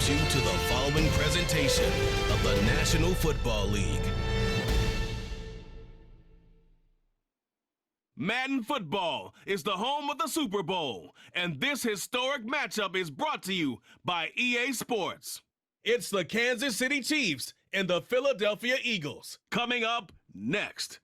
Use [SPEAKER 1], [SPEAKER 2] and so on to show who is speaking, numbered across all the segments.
[SPEAKER 1] introduce you to the following presentation of the National Football League. Madden Football is the home of the Super Bowl, and this historic matchup is brought to you by EA Sports. It's the Kansas City Chiefs and the Philadelphia Eagles, coming up next.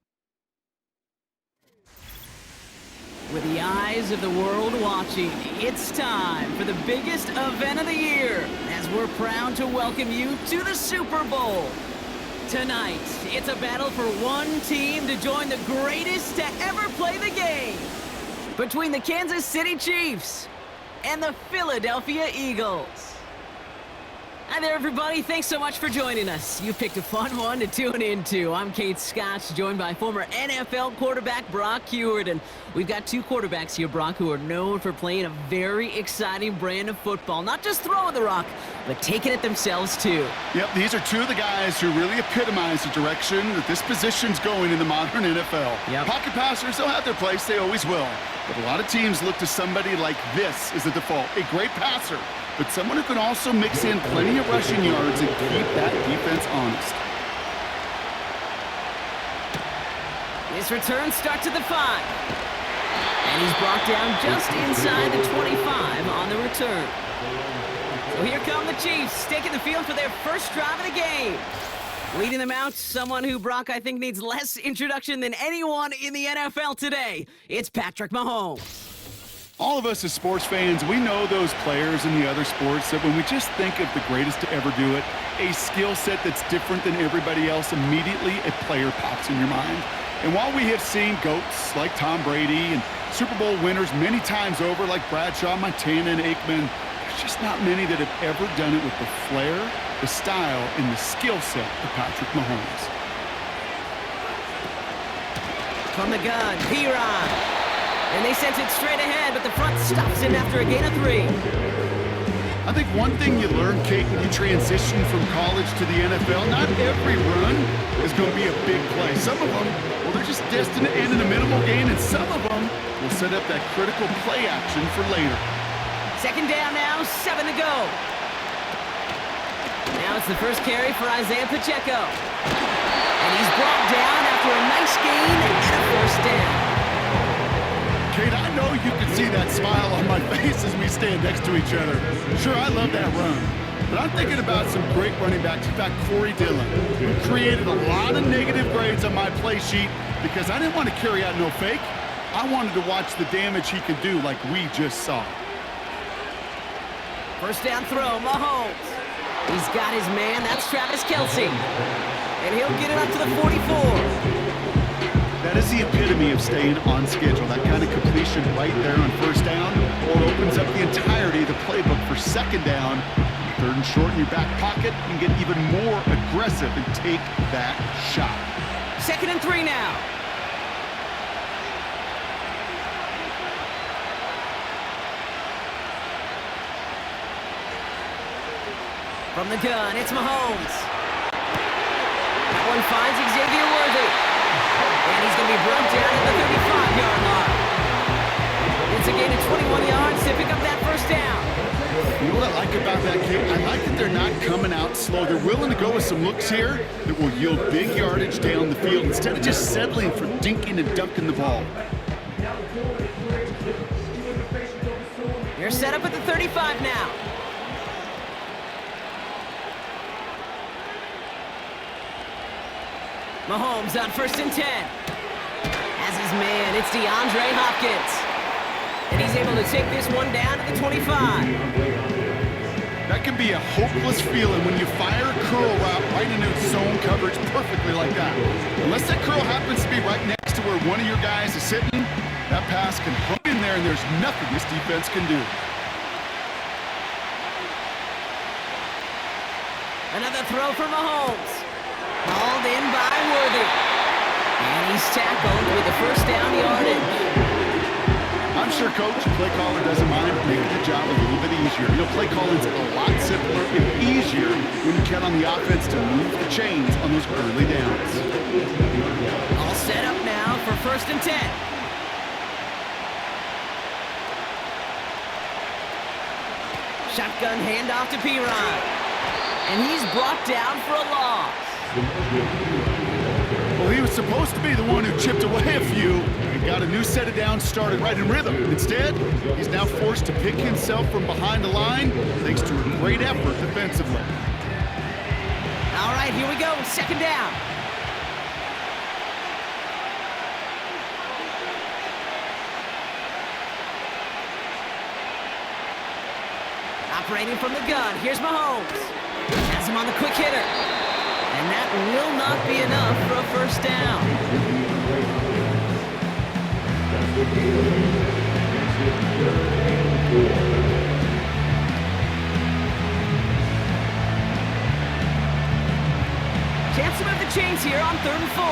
[SPEAKER 2] With the eyes of the world watching, it's time for the biggest event of the year, as we're proud to welcome you to the Super Bowl. Tonight, it's a battle for one team to join the greatest to ever play the game, between the Kansas City Chiefs and the Philadelphia Eagles. Hi there, everybody. Thanks so much for joining us. You picked a fun one to tune into. I'm Kate Scotch, joined by former NFL quarterback Brock Huard. And we've got two quarterbacks here, Brock, who are known for playing a very exciting brand of football. Not just throwing the rock, but taking it themselves, too.
[SPEAKER 3] Yep, these are two of the guys who really epitomize the direction that this position's going in the modern NFL.
[SPEAKER 2] Yep.
[SPEAKER 3] Pocket passers, they'll have their place. They always will. But a lot of teams look to somebody like this as the default. A great passer, but someone who can also mix in plenty of rushing yards and keep that defense honest.
[SPEAKER 2] His return starts at the 5. And he's brought down just inside the 25 on the return. So here come the Chiefs, taking the field for their first drive of the game. Leading them out, someone who, Brock, I think needs less introduction than anyone in the NFL today. It's Patrick Mahomes.
[SPEAKER 3] All of us as sports fans, we know those players in the other sports that when we just think of the greatest to ever do it, a skill set that's different than everybody else, immediately a player pops in your mind. And while we have seen GOATs like Tom Brady and Super Bowl winners many times over like Bradshaw, Montana, and Aikman, there's just not many that have ever done it with the flair, the style, and the skill set of Patrick Mahomes.
[SPEAKER 2] From the gun, P-Rod. And they sent it straight ahead, but the front stops him after a gain of 3.
[SPEAKER 3] I think one thing you learn, Kate, when you transition from college to the NFL, not every run is going to be a big play. Some of them, well, they're just destined to end in a minimal gain, and some of them will set up that critical play action for later.
[SPEAKER 2] Second down now, 7 to go. Now it's the first carry for Isaiah Pacheco. And he's brought down after a nice gain and a first down.
[SPEAKER 3] Kate, I know you can see that smile on my face as we stand next to each other. Sure, I love that run. But I'm thinking about some great running backs. In fact, Corey Dillon, who created a lot of negative grades on my play sheet because I didn't want to carry out no fake. I wanted to watch the damage he could do like we just saw.
[SPEAKER 2] First down throw, Mahomes. He's got his man, that's Travis Kelce. And he'll get it up to the 44.
[SPEAKER 3] That is the epitome of staying on schedule. That kind of completion right there on first down, or it opens up the entirety of the playbook for second down. Third and short in your back pocket, you can get even more aggressive and take that shot.
[SPEAKER 2] 2nd and 3 now. From the gun, it's Mahomes. That one finds Xavier Worthy. And he's going to be brought down at the 35-yard line. It's a gain of 21 yards to pick up that first down.
[SPEAKER 3] You know what I like about that, Kate? I like that they're not coming out slow. They're willing to go with some looks here that will yield big yardage down the field instead of just settling for dinking and dunking the ball.
[SPEAKER 2] They're set up at the 35 now. Mahomes on 1st and 10. As his man, it's DeAndre Hopkins. And he's able to take this one down to the 25.
[SPEAKER 3] That can be a hopeless feeling when you fire a curl route right into zone coverage perfectly like that. Unless that curl happens to be right next to where one of your guys is sitting, that pass can hook in there and there's nothing this defense can do.
[SPEAKER 2] Another throw for Mahomes. Hauled in by Worthy. And he's tackled with the first down yardage.
[SPEAKER 3] I'm sure Coach, play caller doesn't mind making the job a little bit easier. You know, play calling's a lot simpler and easier when you count on the offense to move the chains on those early downs.
[SPEAKER 2] All set up now for 1st and 10. Shotgun handoff to P-Ron. And he's brought down for a loss.
[SPEAKER 3] Well, he was supposed to be the one who chipped away a few and got a new set of downs started right in rhythm. Instead, he's now forced to pick himself from behind the line thanks to a great effort defensively.
[SPEAKER 2] All right, here we go. Second down. Operating from the gun, here's Mahomes. Has him on the quick hitter. And that will not be enough for a first down. Chance to move the chains here on 3rd and 4.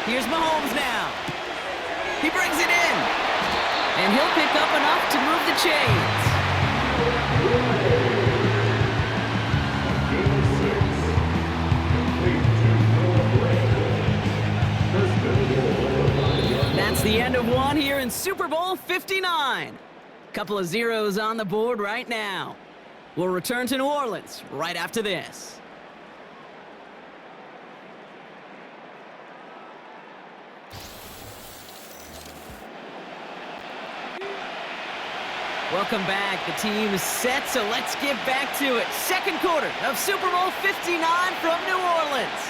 [SPEAKER 2] Here's Mahomes now. He brings it in. And he'll pick up enough to move the chains. That's the end of one here in Super Bowl 59. Couple of zeros on the board right now. We'll return to New Orleans right after this. Welcome back. The team is set, so let's get back to it. Second quarter of Super Bowl 59 from New Orleans.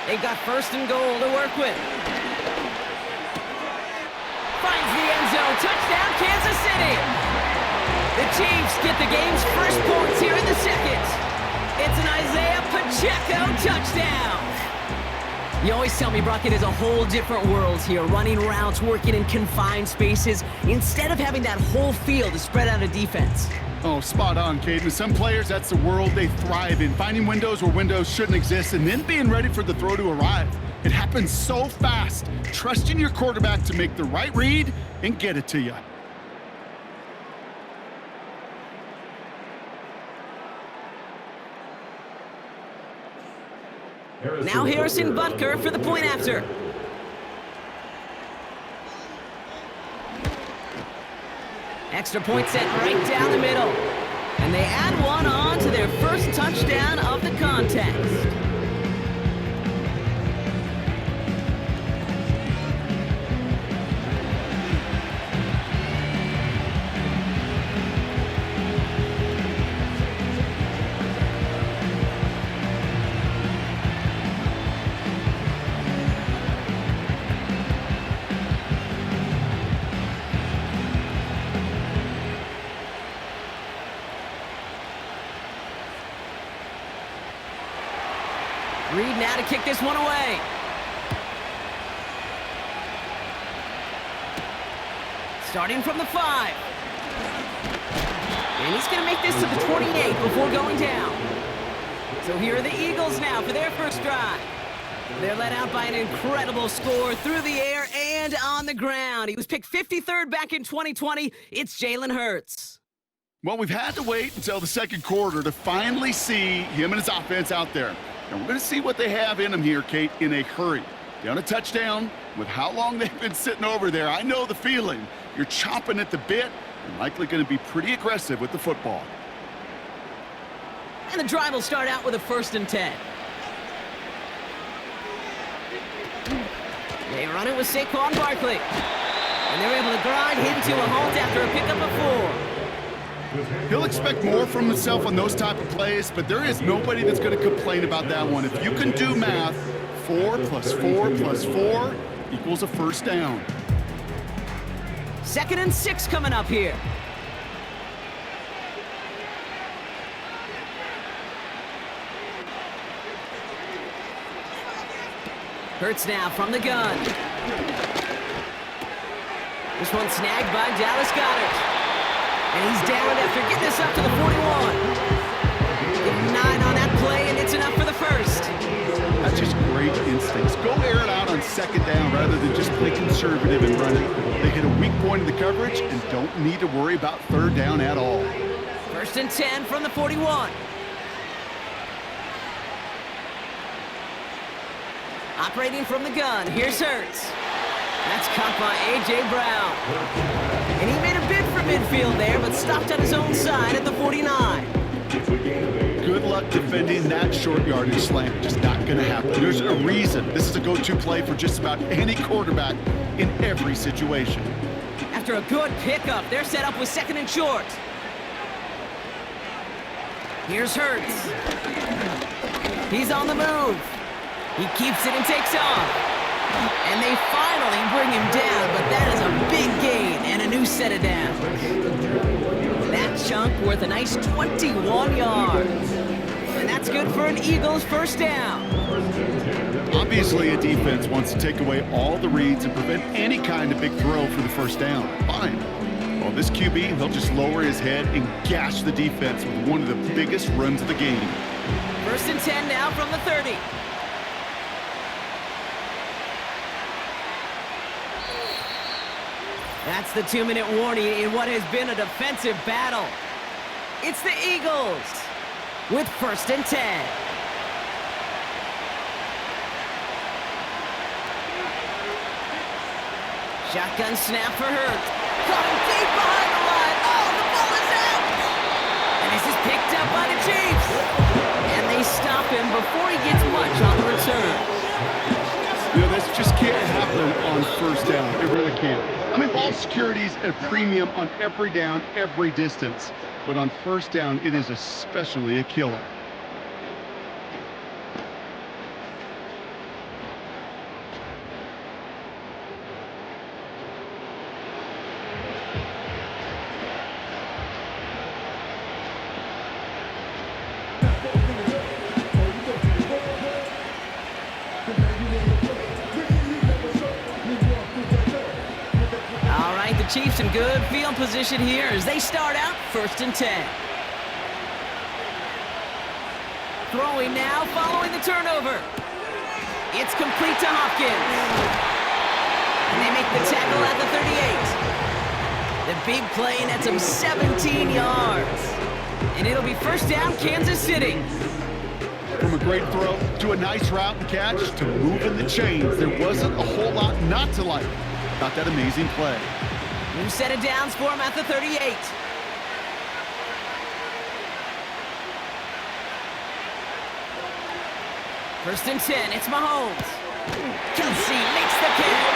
[SPEAKER 2] They've got 1st and goal to work with. Finds the end zone. Touchdown, Kansas City. The Chiefs get the game's first points here in the second. It's an Isaiah Pacheco touchdown. You always tell me, Brock, it is a whole different world here, running routes, working in confined spaces, instead of having that whole field to spread out a defense.
[SPEAKER 3] Oh, spot on, Caden. Some players, that's the world they thrive in, finding windows where windows shouldn't exist and then being ready for the throw to arrive. It happens so fast, trusting your quarterback to make the right read and get it to you.
[SPEAKER 2] Now Harrison Butker for the point after. Extra point set right down the middle. And they add one on to their first touchdown of the contest. Reed now to kick this one away. Starting from the 5. And he's going to make this to the 28 before going down. So here are the Eagles now for their first drive. They're led out by an incredible score through the air and on the ground. He was picked 53rd back in 2020. It's Jalen Hurts.
[SPEAKER 3] Well, we've had to wait until the second quarter to finally see him and his offense out there. And we're going to see what they have in them here, Kate, in a hurry. Down a touchdown with how long they've been sitting over there. I know the feeling. You're chomping at the bit and likely going to be pretty aggressive with the football.
[SPEAKER 2] And the drive will start out with a 1st and 10. They run it with Saquon Barkley. And they're able to grind him to a halt after a pickup of 4.
[SPEAKER 3] He'll expect more from himself on those type of plays, but there is nobody that's going to complain about that one. If you can do math, 4 plus 4 plus 4 equals a first down.
[SPEAKER 2] 2nd and 6 coming up here. Hurts now from the gun. This one snagged by Dallas Goedert. And he's down after getting this up to the 41. Getting 9 on that play, and it's enough for the first.
[SPEAKER 3] That's just great instincts. Go air it out on 2nd down rather than just play conservative and run it. They hit a weak point in the coverage and don't need to worry about 3rd down at all.
[SPEAKER 2] 1st and 10 from the 41. Operating from the gun, here's Hurts. That's caught by A.J. Brown. And he made a bid for midfield there, but stopped on his own side at the 49.
[SPEAKER 3] Good luck defending that short yardage slant. Just not going to happen. There's a reason. This is a go-to play for just about any quarterback in every situation.
[SPEAKER 2] After a good pickup, they're set up with 2nd and short. Here's Hurts. He's on the move. He keeps it and takes off. And they finally bring him down, but that is a big gain and a new set of downs. That chunk worth a nice 21 yards. And that's good for an Eagles first down.
[SPEAKER 3] Obviously, a defense wants to take away all the reads and prevent any kind of big throw for the first down. Fine. Well, this QB, he'll just lower his head and gash the defense with one of the biggest runs of the game.
[SPEAKER 2] 1st and 10 now from the 30. That's the 2-minute warning in what has been a defensive battle. It's the Eagles with 1st and 10. Shotgun snap for Hurts. Caught him deep behind the line. Oh, the ball is out! And this is picked up by the Chiefs. And they stop him before he gets much on the return.
[SPEAKER 3] You know, this just can't happen on first down. It really can't. I mean, ball security's a premium on every down, every distance. But on first down, it is especially a killer.
[SPEAKER 2] The Chiefs in good field position here as they start out 1st and 10. Throwing now following the turnover. It's complete to Hopkins. And they make the tackle at the 38. The big play nets him 17 yards. And it'll be first down Kansas City.
[SPEAKER 3] From a great throw to a nice route and catch to moving the chains, there wasn't a whole lot not to like about that amazing play.
[SPEAKER 2] New set of downs for him at the 38. First and 10, it's Mahomes. Kelsey makes the catch.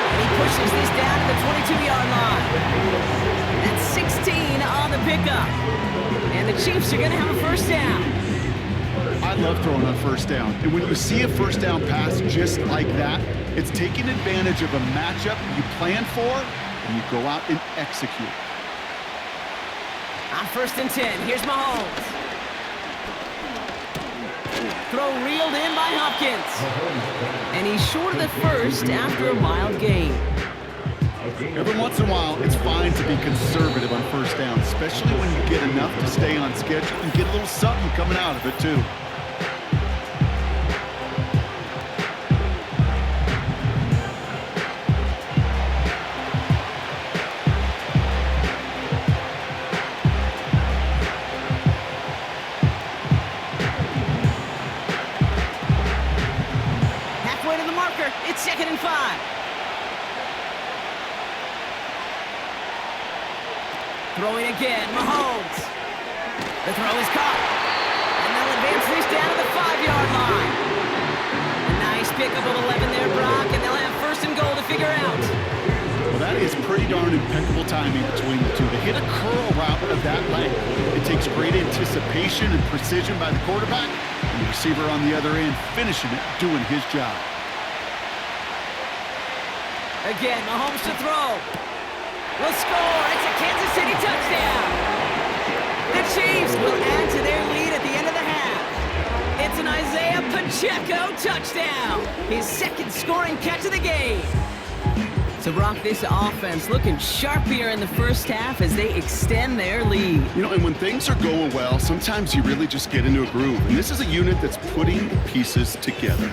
[SPEAKER 2] And he pushes this down to the 22-yard line. That's 16 on the pickup. And the Chiefs are going to have a first down.
[SPEAKER 3] I love throwing on first down. And when you see a first down pass just like that, it's taking advantage of a matchup you plan for, and you go out and execute.
[SPEAKER 2] On 1st and 10, here's Mahomes. Throw reeled in by Hopkins. And he's short of the first after a mild gain.
[SPEAKER 3] Every once in a while, it's fine to be conservative on first down, especially when you get enough to stay on schedule and get a little something coming out of it, too.
[SPEAKER 2] It's 2nd and 5. Throwing again, Mahomes. The throw is caught. And they'll advance this down to the 5-yard line. A nice pickup of 11 there, Brock, and they'll have 1st and goal to figure out.
[SPEAKER 3] Well, that is pretty darn impeccable timing between the two. To hit a curl route of that length, it takes great anticipation and precision by the quarterback, and the receiver on the other end finishing it, doing his job.
[SPEAKER 2] Again, Mahomes to throw. Will score. It's a Kansas City touchdown. The Chiefs will add to their lead at the end of the half. It's an Isaiah Pacheco touchdown. His 2nd scoring catch of the game. So, Brock, this offense looking sharp here in the first half as they extend their lead.
[SPEAKER 3] You know, and when things are going well, sometimes you really just get into a groove. And this is a unit that's putting the pieces together.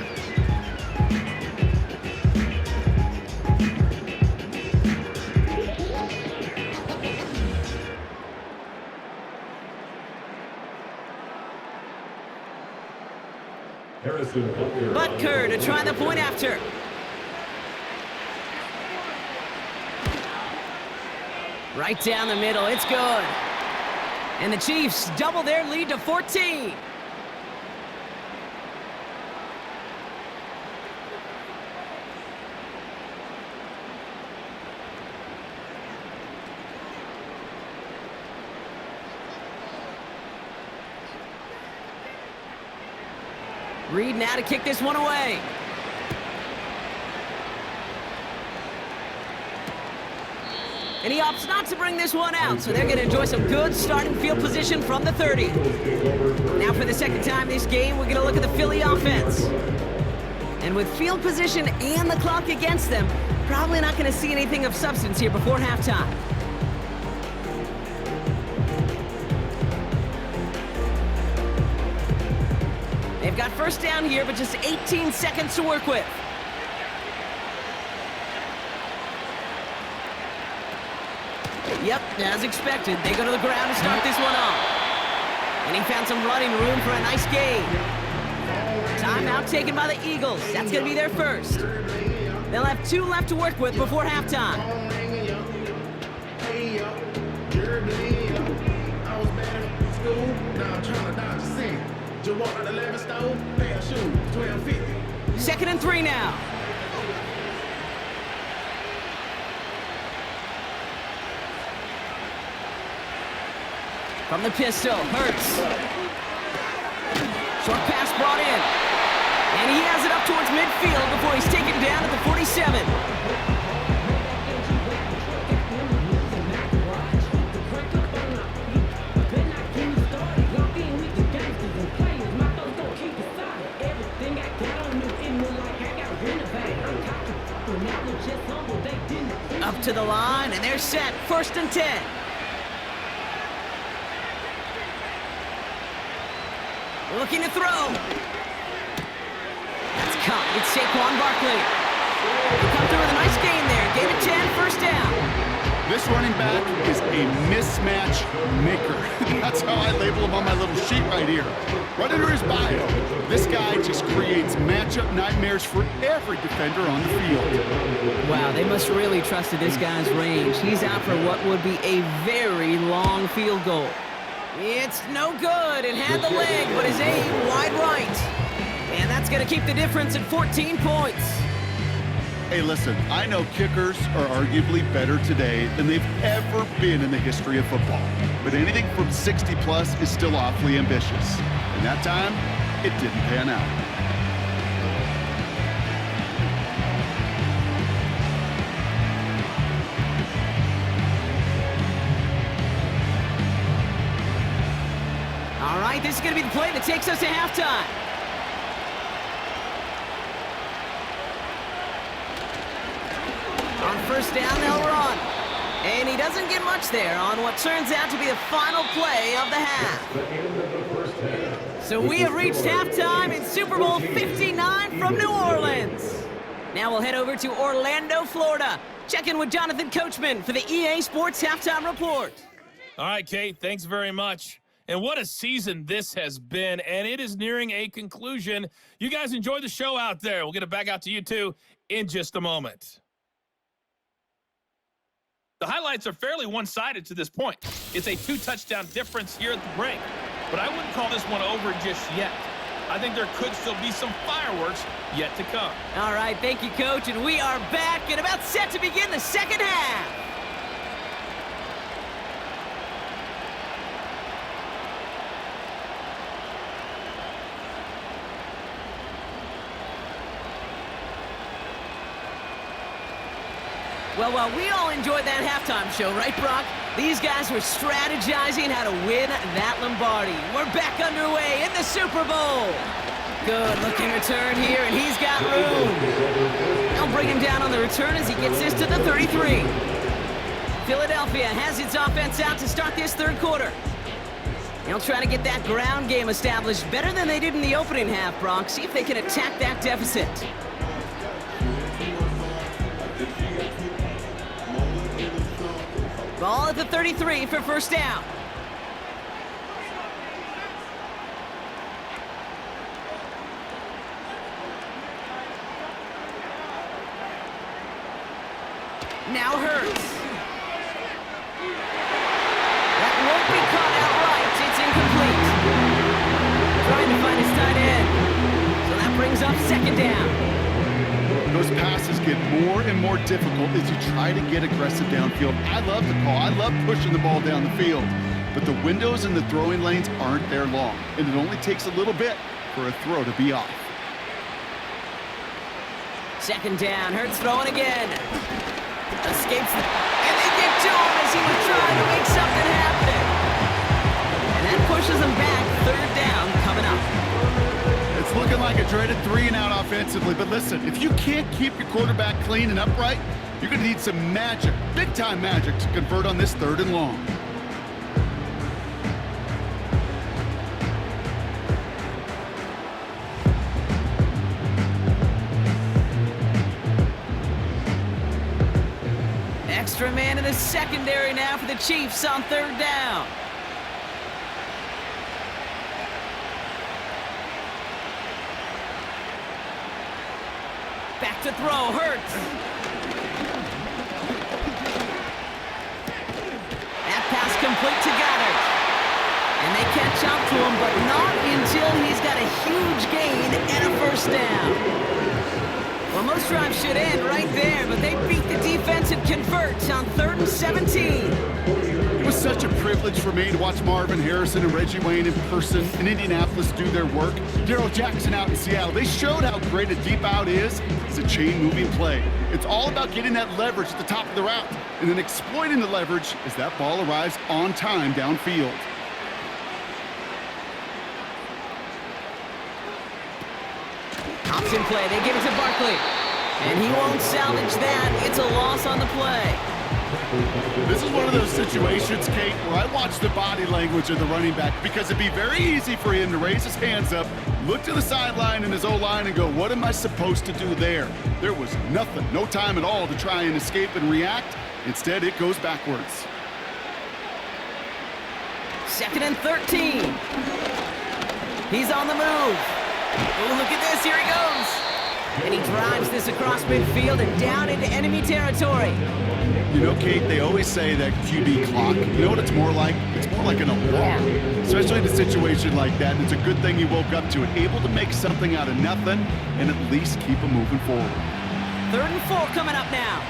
[SPEAKER 2] Butker to try the point after. Right down the middle, it's good. And the Chiefs double their lead to 14. Reed now to kick this one away. And he opts not to bring this one out, so they're going to enjoy some good starting field position from the 30. Now for the second time this game, we're going to look at the Philly offense. And with field position and the clock against them, probably not going to see anything of substance here before halftime. They've got first down here, but just 18 seconds to work with. Yep, as expected, they go to the ground to start this one off. And he found some running room for a nice gain. Timeout taken by the Eagles. That's going to be their first. They'll have 2 left to work with before halftime. Second and 3 now. From the pistol, Hurts. Short pass brought in. And he has it up towards midfield before he's taken down at the 47. Up to the line, and they're set. First and 10. Looking to throw. That's caught. It's Saquon Barkley. They come through with a nice gain there. Gain of 10, first down.
[SPEAKER 3] This running back is a mismatch maker. That's how I label him on my little sheet right here. Right under his bio, this guy just creates matchup nightmares for every defender on the field.
[SPEAKER 2] Wow, they must really trusted this guy's range. He's out for what would be a very long field goal. It's no good. It had the leg, but his aim wide right. And that's going to keep the difference at 14 points.
[SPEAKER 3] Hey, listen, I know kickers are arguably better today than they've ever been in the history of football. But anything from 60+ is still awfully ambitious. And that time, it didn't pan out.
[SPEAKER 2] All right, this is going to be the play that takes us to halftime. On first down, they'll run. And he doesn't get much there on what turns out to be the final play of the half. So we have reached halftime in Super Bowl 59 from New Orleans. Now we'll head over to Orlando, Florida. Check in with Jonathan Coachman for the EA Sports Halftime Report.
[SPEAKER 4] All right, Kate, thanks very much. And what a season this has been, and it is nearing a conclusion. You guys enjoy the show out there. We'll get it back out to you, too, in just a moment. The highlights are fairly one-sided to this point. It's a 2-touchdown difference here at the break, but I wouldn't call this one over just yet. I think there could still be some fireworks yet to come.
[SPEAKER 2] All right, thank you, Coach, and we are back and about set to begin the second half. Well, while we all enjoyed that halftime show, right, Brock? These guys were strategizing how to win that Lombardi. We're back underway in the Super Bowl. Good looking return here, and he's got room. They'll bring him down on the return as he gets this to the 33. Philadelphia has its offense out to start this third quarter. They'll try to get that ground game established better than they did in the opening half, Brock. See if they can attack that deficit. Ball at the 33 for first down. Now Hurts. second down.
[SPEAKER 3] Those passes get more and more difficult as you try to get aggressive downfield. I love the call. I love pushing the ball down the field. But the windows in the throwing lanes aren't there long, and it only takes a little bit for a throw to be off.
[SPEAKER 2] Second down, Hurts throwing again. Escapes, and they get to him as he was trying to make something happen. And that pushes him back. Third down coming up.
[SPEAKER 3] It's looking like a dreaded 3-and-out offensively, but listen, if you can't keep your quarterback clean and upright, you're going to need some magic, big-time magic, to convert on this 3rd and long.
[SPEAKER 2] Extra man in the secondary now for the Chiefs on 3rd down. Back to throw, Hurts. That pass complete to Goddard. And they catch up to him, but not until he's got a huge gain and a first down. Well, most drives should end right there, but they beat the defense and convert on 3rd and 17.
[SPEAKER 3] It was such a privilege for me to watch Marvin Harrison and Reggie Wayne in person in Indianapolis do their work. Darrell Jackson out in Seattle. They showed how great a deep out is. It's a chain-moving play. It's all about getting that leverage at the top of the route and then exploiting the leverage as that ball arrives on time downfield.
[SPEAKER 2] Option play, they give it to Barkley. And he won't salvage that. It's a loss on the play.
[SPEAKER 3] This is one of those situations, Kate, where I watch the body language of the running back because it'd be very easy for him to raise his hands up, look to the sideline in his O-line and go, what am I supposed to do there? There was nothing, no time at all to try and escape and react. Instead, it goes backwards.
[SPEAKER 2] 2nd and 13. He's on the move. Oh, look at this, here he goes. And he drives this across midfield and down into enemy territory.
[SPEAKER 3] You know, Kate, they always say that QB clock, you know what it's more like? It's more like an alarm, especially in a situation like that. And it's a good thing he woke up to it, able to make something out of nothing and at least keep him moving forward.
[SPEAKER 2] 3rd and 4 coming up now.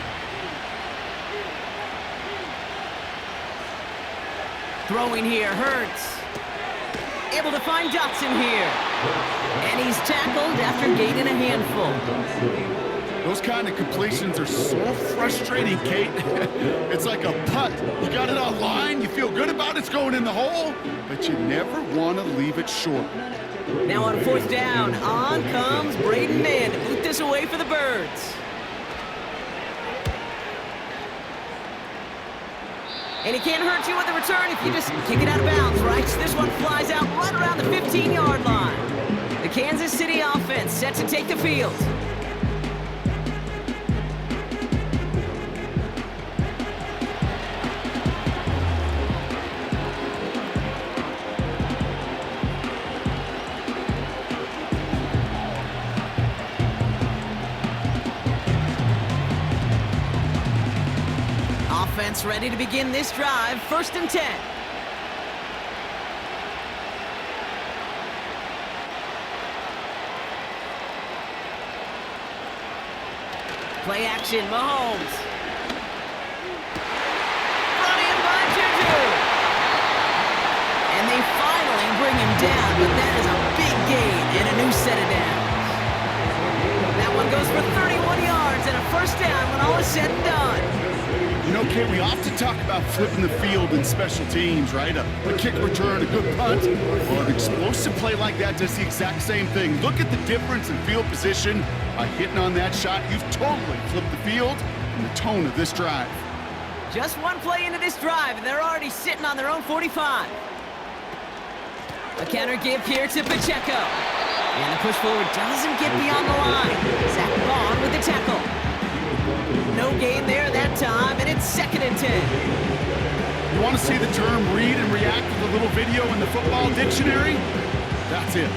[SPEAKER 2] Throwing here, Hurts. Able to find Dotson here. And he's tackled after gaining a handful.
[SPEAKER 3] Those kind of completions are so frustrating, Kate. It's like a putt. You got it on line, you feel good about it's going in the hole, but you never want to leave it short.
[SPEAKER 2] Now on 4th down, on comes Braden Mann to boot this away for the Birds. And he can't hurt you with the return if you just kick it out of bounds, right? So this one flies out right around the 15-yard line. The Kansas City offense set to take the field. Offense ready to begin this drive. 1st and 10. Play action, Mahomes. Running by Juju. And they finally bring him down, but that is a big gain and a new set of downs. That one goes for 31 yards and a first down when all is said and done.
[SPEAKER 3] You know, Kate, we often talk about flipping the field in special teams, right? A kick return, a good punt. Well, an explosive play like that does the exact same thing. Look at the difference in field position. By hitting on that shot, you've totally flipped the field and the tone of this drive.
[SPEAKER 2] Just one play into this drive, and they're already sitting on their own 45. A counter give here to Pacheco. And the push forward doesn't get beyond the line. Zach Vaughn with the tackle. No gain there that time, and it's 2nd and 10.
[SPEAKER 3] You want to see the term read and react with a little video in the football dictionary? That's it.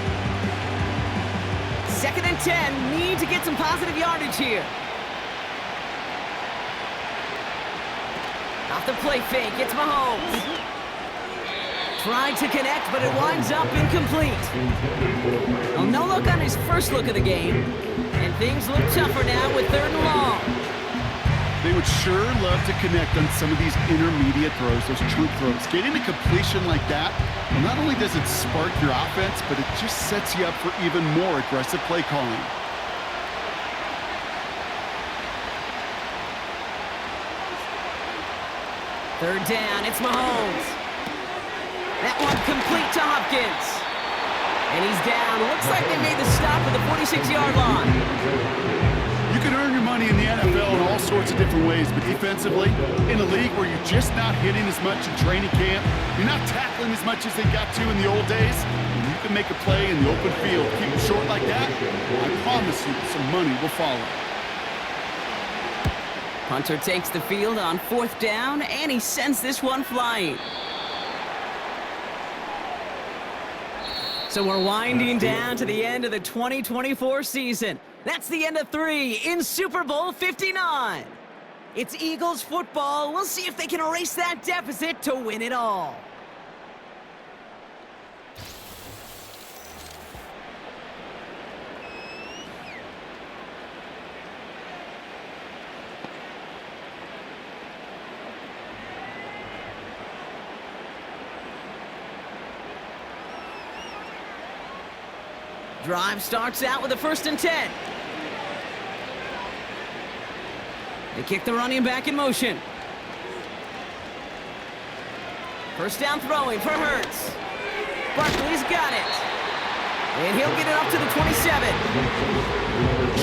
[SPEAKER 2] 2nd and 10, need to get some positive yardage here. Off the play fake, it's Mahomes. Tried to connect, but it winds up incomplete. Well, no look on his first look of the game, and things look tougher now with 3rd and long.
[SPEAKER 3] They would sure love to connect on some of these intermediate throws, those true throws. Getting a completion like that, well, not only does it spark your offense, but it just sets you up for even more aggressive play calling.
[SPEAKER 2] Third down, it's Mahomes. That one complete to Hopkins. And he's down. Looks like they made the stop at the 46-yard line.
[SPEAKER 3] You can earn your money in the NFL in all sorts of different ways, but defensively, in a league where you're just not hitting as much in training camp, you're not tackling as much as they got to in the old days, and you can make a play in the open field. Keep it short like that, I promise you some money will follow.
[SPEAKER 2] Punter takes the field on 4th down, and he sends this one flying. So we're winding down to the end of the 2024 season. That's the end of 3 in Super Bowl 59. It's Eagles football. We'll see if they can erase that deficit to win it all. Drive starts out with a 1st and 10. They kick the running back in motion. 1st down throwing for Hurts. Barkley's got it. And he'll get it up to the 27.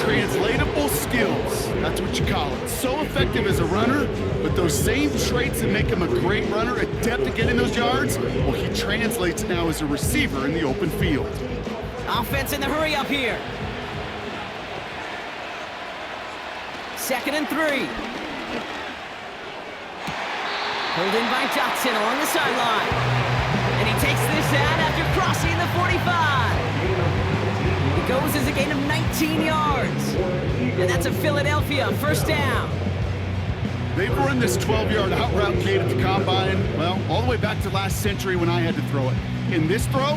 [SPEAKER 3] Translatable skills, that's what you call it. So effective as a runner, but those same traits that make him a great runner, adept at getting those yards, well, he translates now as a receiver in the open field.
[SPEAKER 2] Offense in the hurry up here. 2nd and 3. Pulled in by Dotson along the sideline. And he takes this out after crossing the 45. It goes as a gain of 19 yards. And that's a Philadelphia 1st down.
[SPEAKER 3] They've run this 12-yard out route gate at the combine, well, all the way back to last century when I had to throw it. In this throw,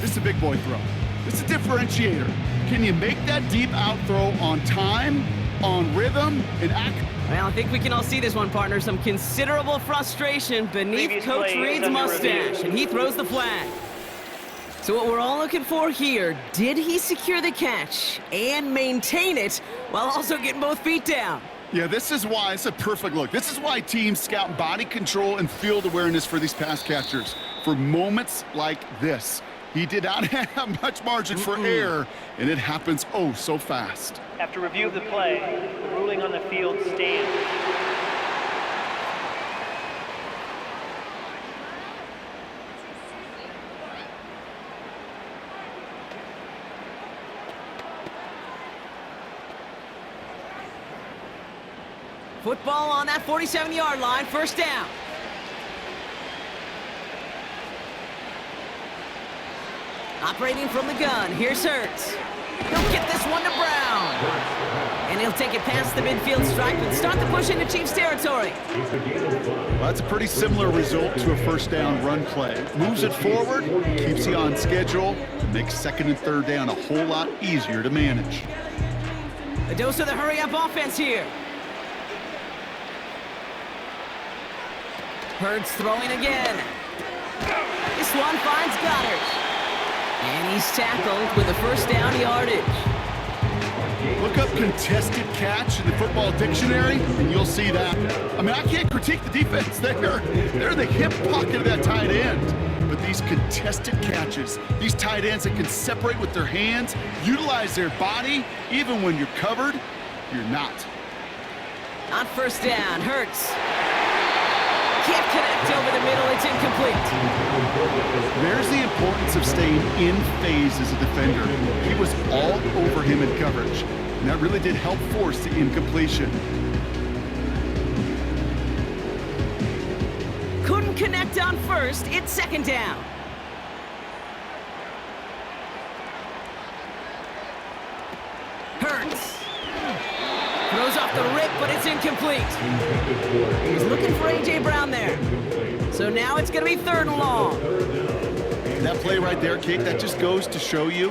[SPEAKER 3] this is a big boy throw. It's a differentiator. Can you make that deep out throw on time, on rhythm, and accuracy?
[SPEAKER 2] Well, I think we can all see this one, partner. Some considerable frustration beneath Coach Reed's mustache, and he throws the flag. So what we're all looking for here, did he secure the catch and maintain it while also getting both feet down?
[SPEAKER 3] Yeah, this is why it's a perfect look. This is why teams scout body control and field awareness for these pass catchers. For moments like this. He did not have much margin for error, and it happens oh so fast.
[SPEAKER 5] After review of the play, the ruling on the field stands.
[SPEAKER 2] Football on that 47-yard line, 1st down. Operating from the gun, here's Hurts. He'll get this one to Brown. And he'll take it past the midfield stripe and start the push into Chiefs territory.
[SPEAKER 3] Well, that's a pretty similar result to a 1st down run play. Moves it forward, keeps you on schedule, and makes 2nd and 3rd down a whole lot easier to manage.
[SPEAKER 2] A dose of the hurry-up offense here. Hurts throwing again. This one finds Goddard. And he's tackled with a 1st down yardage.
[SPEAKER 3] Look up contested catch in the football dictionary, and you'll see that. I mean, I can't critique the defense. They're the hip pocket of that tight end. But these contested catches, these tight ends that can separate with their hands, utilize their body, even when you're covered, you're not.
[SPEAKER 2] On 1st down, Hurts. Can't connect over the middle, it's incomplete.
[SPEAKER 3] There's the importance of staying in phase as a defender. He was all over him in coverage, and that really did help force the incompletion.
[SPEAKER 2] Couldn't connect on 1st, it's 2nd down. Hurts. Throws off the rip, but it's incomplete. He's looking for A.J. Brown there. So now it's going to be 3rd and long.
[SPEAKER 3] That play right there, Kate, that just goes to show you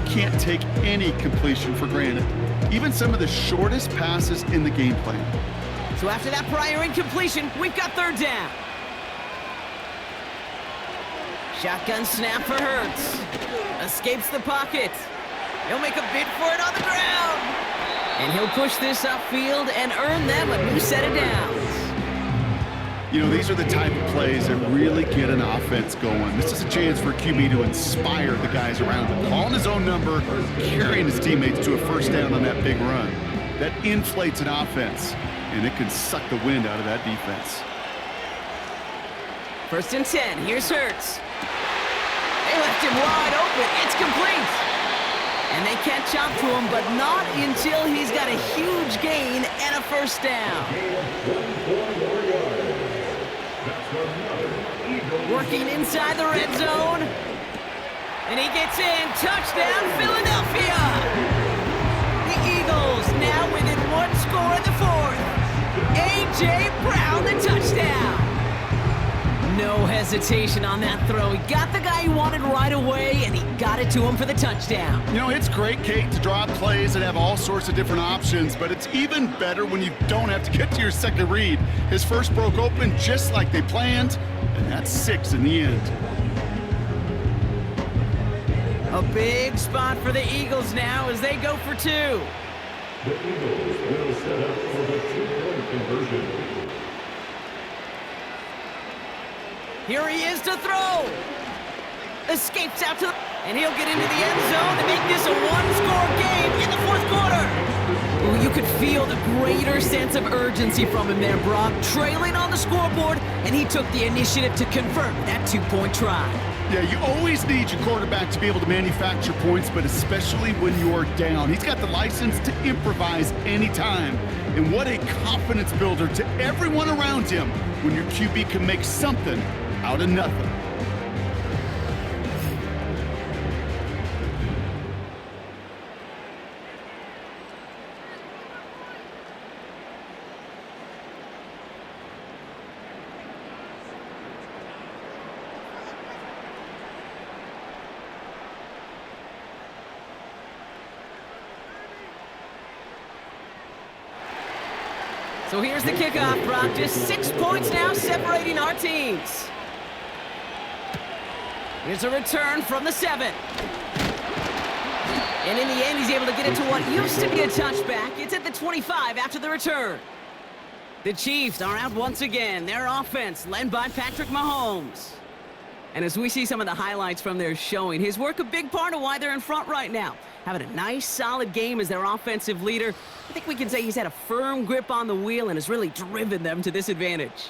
[SPEAKER 3] can't take any completion for granted. Even some of the shortest passes in the game plan.
[SPEAKER 2] So after that prior incompletion, we've got 3rd down. Shotgun snap for Hurts. Escapes the pocket. He'll make a bid for it on the ground. And he'll push this upfield and earn them a new set of downs.
[SPEAKER 3] You know, these are the type of plays that really get an offense going. This is a chance for QB to inspire the guys around him. Calling his own number, carrying his teammates to a 1st down on that big run. That inflates an offense, and it can suck the wind out of that defense.
[SPEAKER 2] 1st and 10. Here's Hurts. They left him wide open. It's complete. And they catch up to him, but not until he's got a huge gain and a 1st down. Working inside the red zone. And he gets in. Touchdown, Philadelphia! The Eagles now within 1 score in the 4th. A.J. Brown, the touchdown. No hesitation on that throw. He got the guy he wanted right away, and he got it to him for the touchdown.
[SPEAKER 3] You know, it's great, Kate, to draw up plays and have all sorts of different options, but it's even better when you don't have to get to your second read. His first broke open just like they planned, and that's 6 in the end.
[SPEAKER 2] A big spot for the Eagles now as they go for 2.
[SPEAKER 6] The Eagles will set up for the 2-point conversion.
[SPEAKER 2] Here he is to throw. Escapes out to and he'll get into the end zone to make this a 1-score game in the 4th quarter. Ooh, you could feel the greater sense of urgency from him there, Brock. Trailing on the scoreboard, and he took the initiative to convert that 2-point try.
[SPEAKER 3] Yeah, you always need your quarterback to be able to manufacture points, but especially when you're down. He's got the license to improvise anytime. And what a confidence builder to everyone around him when your QB can make something out of nothing.
[SPEAKER 2] So here's the kickoff, Brock. Just 6 points now separating our teams. Here's a return from the 7. And in the end, he's able to get it to what used to be a touchback. It's at the 25 after the return. The Chiefs are out once again. Their offense led by Patrick Mahomes. And as we see some of the highlights from their showing, his work a big part of why they're in front right now. Having a nice, solid game as their offensive leader. I think we can say he's had a firm grip on the wheel and has really driven them to this advantage.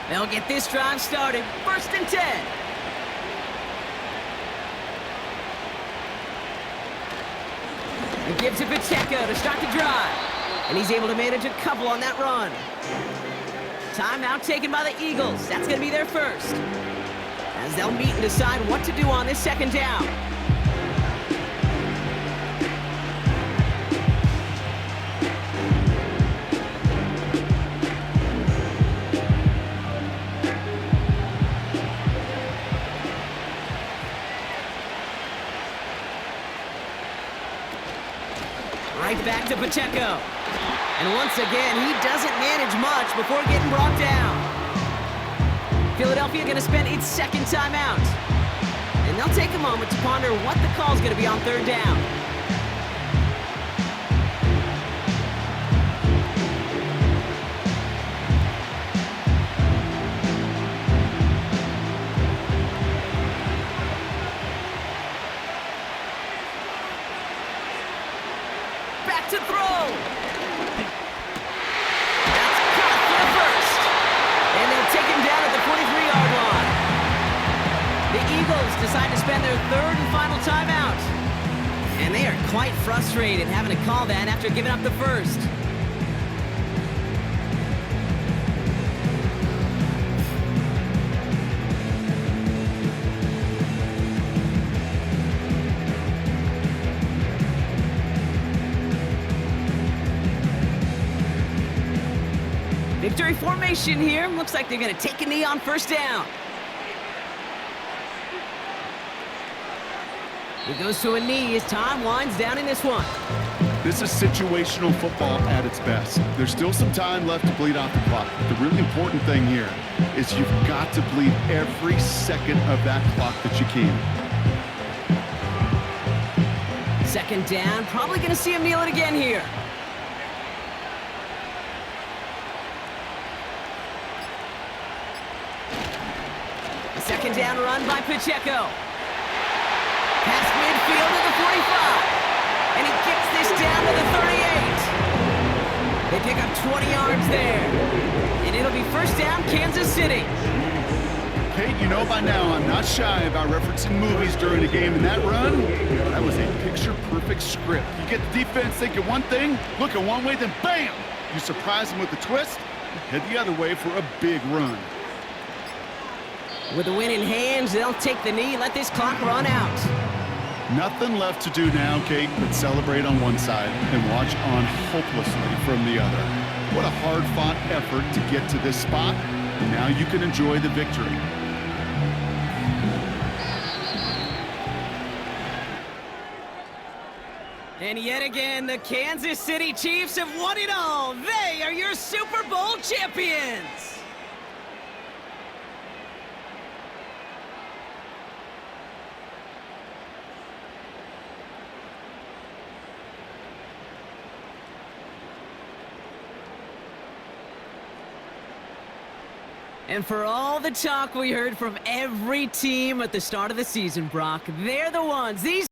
[SPEAKER 2] They'll get this drive started. 1st and 10. He gives it Pacheco to start the drive. And he's able to manage a couple on that run. Timeout taken by the Eagles. That's going to be their first. As they'll meet and decide what to do on this 2nd down. Right back to Pacheco. And once again, he doesn't manage much before getting brought down. Philadelphia going to spend its 2nd timeout. And they'll take a moment to ponder what the call's going to be on 3rd down. Back to throw. That's caught for the first. And they'll take him down at the 43-yard line. The Eagles decide to spend their 3rd and final timeout. And they are quite frustrated having to call that after giving up the first. Victory formation here. Looks like they're going to take a knee on first down. He goes to a knee as time winds down in this one.
[SPEAKER 3] This is situational football at its best. There's still some time left to bleed off the clock. The really important thing here is you've got to bleed every second of that clock that you can.
[SPEAKER 2] Second down, probably going to see him kneel it again here. A second down run by Pacheco. Past midfield to the 45. And he gets this down to the 38. They pick up 20 yards there. And it'll be first down, Kansas City.
[SPEAKER 3] Kate, you know by now I'm not shy about referencing movies during a game, and that run, that was a picture-perfect script. You get the defense thinking one thing, looking one way, then bam! You surprise them with a twist, head the other way for a big run.
[SPEAKER 2] With the win in hands, they'll take the knee, let this clock run out.
[SPEAKER 3] Nothing left to do now, Kate, but celebrate on one side and watch on hopelessly from the other. What a hard-fought effort to get to this spot, and now you can enjoy the victory.
[SPEAKER 2] And yet again, the Kansas City Chiefs have won it all. They are your Super Bowl champions. And for all the talk we heard from every team at the start of the season, Brock, they're the ones. These